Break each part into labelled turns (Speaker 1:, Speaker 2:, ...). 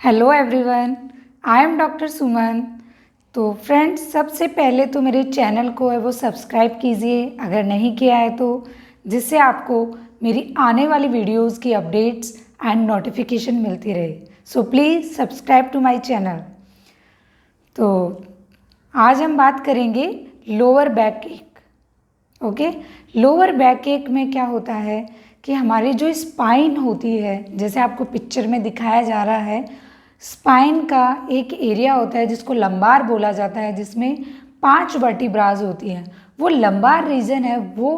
Speaker 1: Hello everyone, I am doctor Suman. तो friends, सबसे पहले तो मेरे चैनल को है वो सब्सक्राइब कीजिए अगर नहीं किया है तो, जिससे आपको मेरी आने वाली वीडियोस की अपडेट्स एंड नोटिफिकेशन मिलती रहे। So please subscribe to my channel. तो आज हम बात करेंगे lower back ache. Okay, lower back ache में क्या होता है कि हमारी जो स्पाइन होती है, जैसे आपको पिक्चर में दिखाया जा रहा है, स्पाइन का एक एरिया होता है जिसको लंबार बोला जाता है, जिसमें 5 वर्टिब्राज होती हैं। वो लंबार रीजन है वो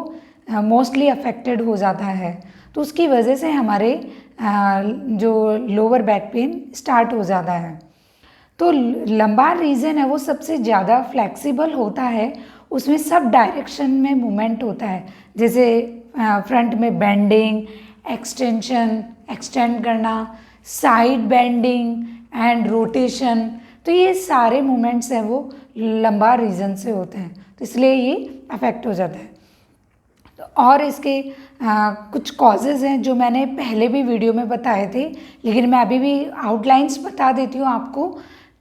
Speaker 1: मोस्टली अफेक्टेड हो जाता है, तो उसकी वजह से हमारे जो लोअर बैक पेन स्टार्ट हो जाता है। तो लंबार रीजन है वो सबसे ज़्यादा फ्लेक्सिबल होता है, उसमें सब डायरेक्शन में मूवमेंट होता है, जैसे फ्रंट में बेंडिंग, एक्सटेंशन, एक्सटेंड करना, साइड बेंडिंग एंड रोटेशन। तो ये सारे मूवमेंट्स हैं वो लंबार रीजन से होते हैं, तो इसलिए ये अफेक्ट हो जाता है। और इसके कुछ कॉजेज़ हैं जो मैंने पहले भी वीडियो में बताए थे, लेकिन मैं अभी भी आउटलाइंस बता देती हूँ आपको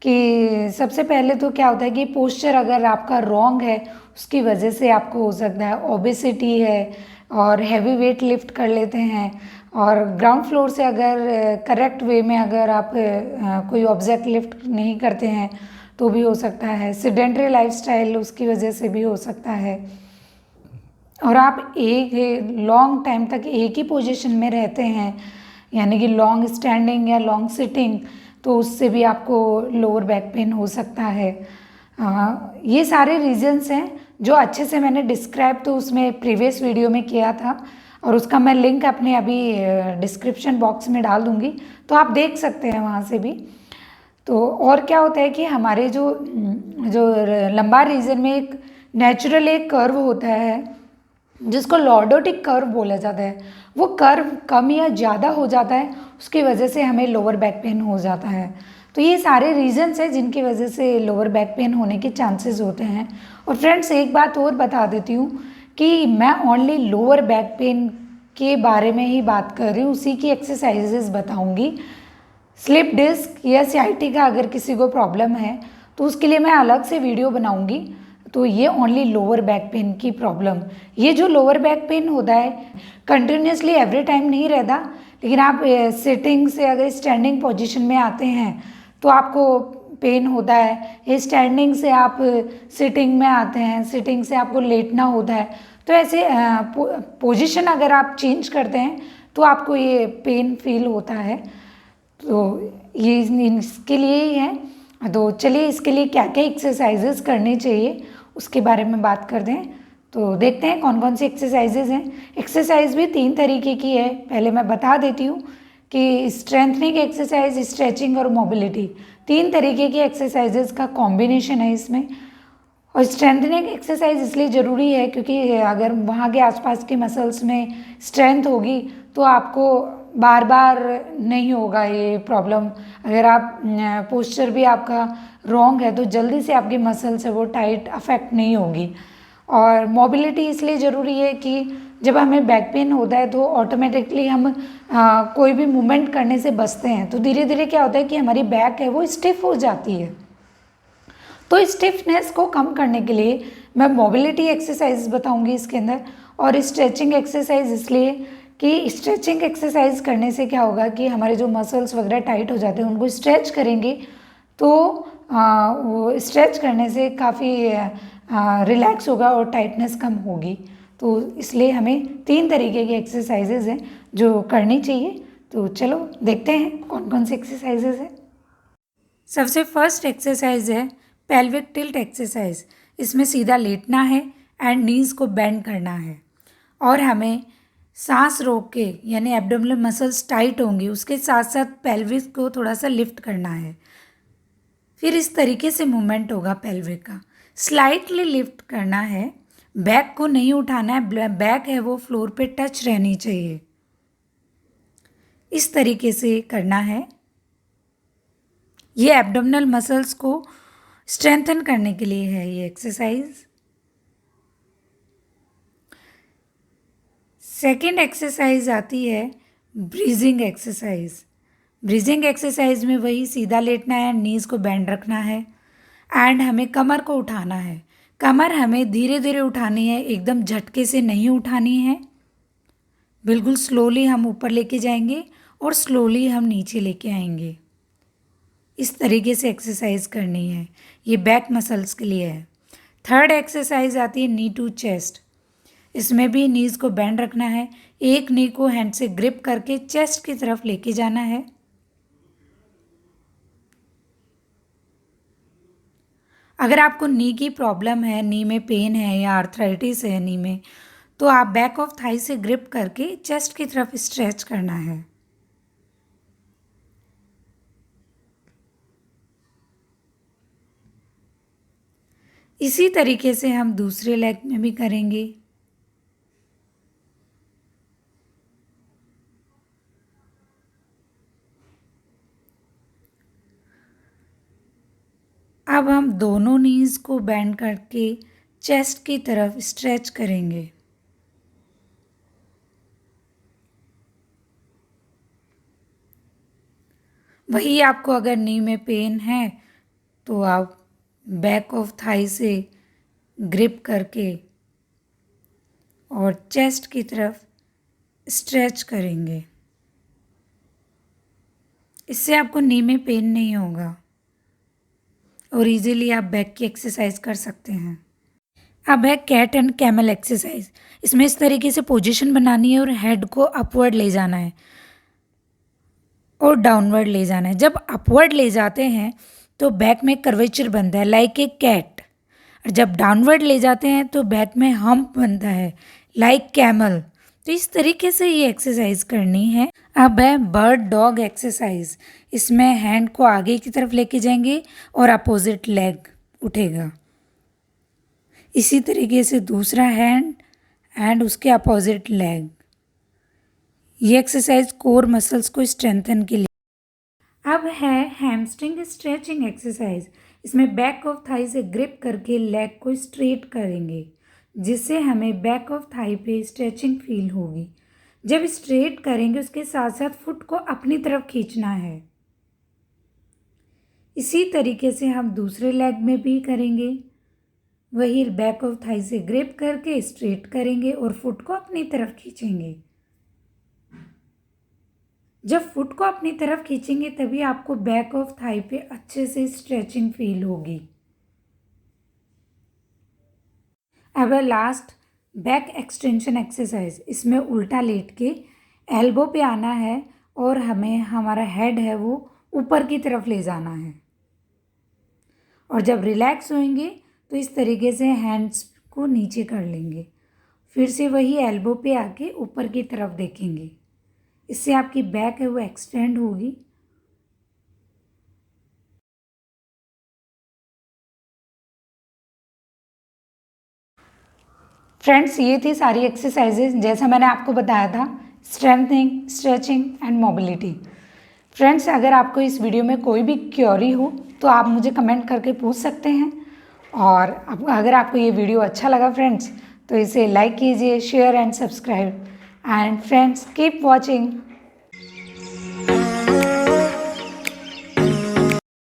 Speaker 1: कि सबसे पहले तो क्या होता है कि पोस्चर अगर आपका रॉन्ग है उसकी वजह से आपको हो सकता है। ओबेसिटी है और हैवी वेट लिफ्ट कर लेते हैं, और ग्राउंड फ्लोर से अगर करेक्ट वे में अगर आप कोई ऑब्जेक्ट लिफ्ट नहीं करते हैं तो भी हो सकता है। सेडेंटरी लाइफस्टाइल उसकी वजह से भी हो सकता है, और आप एक लॉन्ग टाइम तक एक ही पोजीशन में रहते हैं, यानी कि लॉन्ग स्टैंडिंग या लॉन्ग सिटिंग, तो उससे भी आपको लोअर बैक पेन हो सकता है। ये सारे रीजंस हैं जो अच्छे से मैंने डिस्क्राइब तो उसमें प्रीवियस वीडियो में किया था, और उसका मैं लिंक अपने अभी डिस्क्रिप्शन बॉक्स में डाल दूँगी, तो आप देख सकते हैं वहाँ से भी। तो और क्या होता है कि हमारे जो जो लंबार रीजन में एक नेचुरल एक कर्व होता है जिसको लॉर्डोटिक कर्व बोला जाता है। वो कर्व कम या ज़्यादा हो जाता है, उसकी वजह से हमें लोअर बैक पेन हो जाता है। तो ये सारे रीजंस हैं जिनकी वजह से लोअर बैक पेन होने के चांसेस होते हैं। और फ्रेंड्स, एक बात और बता देती हूँ कि मैं ओनली लोअर बैक पेन के बारे में ही बात कर रही हूँ, उसी की एक्सरसाइजेज बताऊँगी। स्लिप डिस्क या सीआईटी का अगर किसी को प्रॉब्लम है तो उसके लिए मैं अलग से वीडियो बनाऊंगी। तो ये ओनली लोअर बैक पेन की प्रॉब्लम, ये जो लोअर बैक पेन होता है कंटिन्यूसली एवरी टाइम नहीं रहता, लेकिन आप सिटिंग से अगर स्टैंडिंग पोजीशन में आते हैं तो आपको पेन होता है, ये स्टैंडिंग से आप सिटिंग में आते हैं, सिटिंग से आपको लेटना होता है। तो ऐसे पोजीशन अगर आप चेंज करते हैं तो आपको ये पेन फील होता है। तो ये इसके लिए ही है। तो चलिए इसके लिए क्या क्या एक्सरसाइजेज करनी चाहिए उसके बारे में बात कर दें। तो देखते हैं कौन कौन सी एक्सरसाइजेज हैं। एक्सरसाइज भी 3 तरीके की है, पहले मैं बता देती हूँ कि स्ट्रेंथनिंग एक्सरसाइज, स्ट्रेचिंग और मोबिलिटी, 3 तरीके की एक्सरसाइजेज का कॉम्बिनेशन है इसमें। और स्ट्रेंथनिंग एक्सरसाइज इसलिए ज़रूरी है क्योंकि अगर वहाँ के आसपास के मसल्स में स्ट्रेंथ होगी तो आपको बार बार नहीं होगा ये प्रॉब्लम। अगर आप पोस्चर भी आपका रॉन्ग है तो जल्दी से आपकी मसल्स है वो टाइट अफेक्ट नहीं होगी। और मोबिलिटी इसलिए ज़रूरी है कि जब हमें बैक पेन होता है तो ऑटोमेटिकली हम कोई भी मूवमेंट करने से बचते हैं, तो धीरे धीरे क्या होता है कि हमारी बैक है वो स्टिफ हो जाती है। तो स्टिफनेस को कम करने के लिए मैं मोबिलिटी एक्सरसाइज बताऊंगी इसके अंदर, और स्ट्रेचिंग एक्सरसाइज इसलिए कि स्ट्रेचिंग एक्सरसाइज करने से क्या होगा कि हमारे जो मसल्स वगैरह टाइट हो जाते हैं उनको स्ट्रेच करेंगे तो वो स्ट्रेच करने से काफ़ी रिलैक्स होगा और टाइटनेस कम होगी। तो इसलिए हमें 3 तरीके की एक्सरसाइजेज हैं जो करनी चाहिए। तो चलो देखते हैं कौन कौन सी एक्सरसाइजेज हैं। सबसे फर्स्ट एक्सरसाइज है पेल्विक टिल्ट एक्सरसाइज। इसमें सीधा लेटना है एंड नीज को बेंड करना है, और हमें सांस रोक के, यानी एब्डोमिनल मसल्स टाइट होंगी, उसके साथ साथ पेल्विस को थोड़ा सा लिफ्ट करना है। फिर इस तरीके से मूवमेंट होगा पेल्विक का, स्लाइटली लिफ्ट करना है, बैक को नहीं उठाना है, बैक है वो फ्लोर पे टच रहनी चाहिए, इस तरीके से करना है। ये एब्डोमिनल मसल्स को स्ट्रेंथन करने के लिए है ये एक्सरसाइज। सेकेंड एक्सरसाइज आती है ब्रीजिंग एक्सरसाइज। ब्रीजिंग एक्सरसाइज में वही सीधा लेटना है, नीज़ को बेंड रखना है एंड हमें कमर को उठाना है। कमर हमें धीरे धीरे उठानी है, एकदम झटके से नहीं उठानी है। बिल्कुल स्लोली हम ऊपर लेके जाएंगे और स्लोली हम नीचे लेके आएंगे। इस तरीके से एक्सरसाइज करनी है। ये बैक मसल्स के लिए है। थर्ड एक्सरसाइज आती है नी टू चेस्ट। इसमें भी नीज़ को बेंड रखना है। एक नी को हैंड से ग्रिप करके चेस्ट की तरफ लेके जाना है। अगर आपको नी की प्रॉब्लम है, नी में पेन है या आर्थराइटिस है नी में, तो आप बैक ऑफ थाई से ग्रिप करके चेस्ट की तरफ स्ट्रेच करना है। इसी तरीके से हम दूसरे लेग में भी करेंगे। अब हम दोनों नीज़ को बेंड करके चेस्ट की तरफ स्ट्रेच करेंगे। वही आपको अगर नी में पेन है तो आप बैक ऑफ थाई से ग्रिप करके और चेस्ट की तरफ स्ट्रेच करेंगे। इससे आपको नी में पेन नहीं होगा और इजीली आप बैक की एक्सरसाइज कर सकते हैं। अब है कैट एंड कैमल एक्सरसाइज। इसमें इस तरीके से पोजीशन बनानी है और हेड को अपवर्ड ले जाना है और डाउनवर्ड ले जाना है। जब अपवर्ड ले जाते हैं तो बैक में कर्वेचर बनता है लाइक ए कैट, और जब डाउनवर्ड ले जाते हैं तो बैक में हम्प बनता है लाइक कैमल। तो इस तरीके से ये एक्सरसाइज करनी है। अब है बर्ड डॉग एक्सरसाइज। इसमें हैंड को आगे की तरफ लेके जाएंगे और अपोजिट लेग उठेगा। इसी तरीके से दूसरा हैंड एंड उसके अपोजिट लेग। ये एक्सरसाइज कोर मसल्स को स्ट्रेंथन के लिए। अब है हैमस्ट्रिंग स्ट्रेचिंग एक्सरसाइज। इसमें बैक ऑफ थाई से ग्रिप करके लेग को स्ट्रेट करेंगे, जिससे हमें बैक ऑफ थाई पे स्ट्रेचिंग फील होगी। जब स्ट्रेट करेंगे उसके साथ साथ फुट को अपनी तरफ खींचना है। इसी तरीके से हम दूसरे लेग में भी करेंगे। वही बैक ऑफ थाई से ग्रिप करके स्ट्रेट करेंगे और फुट को अपनी तरफ खींचेंगे। जब फुट को अपनी तरफ खींचेंगे तभी आपको बैक ऑफ थाई पे अच्छे से स्ट्रेचिंग फील होगी। अब है लास्ट बैक एक्सटेंशन एक्सरसाइज। इसमें उल्टा लेट के एल्बो पे आना है और हमें हमारा हेड है वो ऊपर की तरफ ले जाना है। और जब रिलैक्स होंगे तो इस तरीके से हैंड्स को नीचे कर लेंगे। फिर से वही एल्बो पे आके ऊपर की तरफ देखेंगे। इससे आपकी बैक है वो एक्सटेंड होगी। फ्रेंड्स, ये थी सारी एक्सरसाइजेज जैसा मैंने आपको बताया था, strengthening, stretching and mobility. Friends, अगर आपको इस वीडियो में कोई भी क्वेरी हो तो आप मुझे कमेंट करके पूछ सकते हैं। और अगर आपको ये वीडियो अच्छा लगा फ्रेंड्स तो इसे लाइक कीजिए, share and subscribe. And friends, keep watching.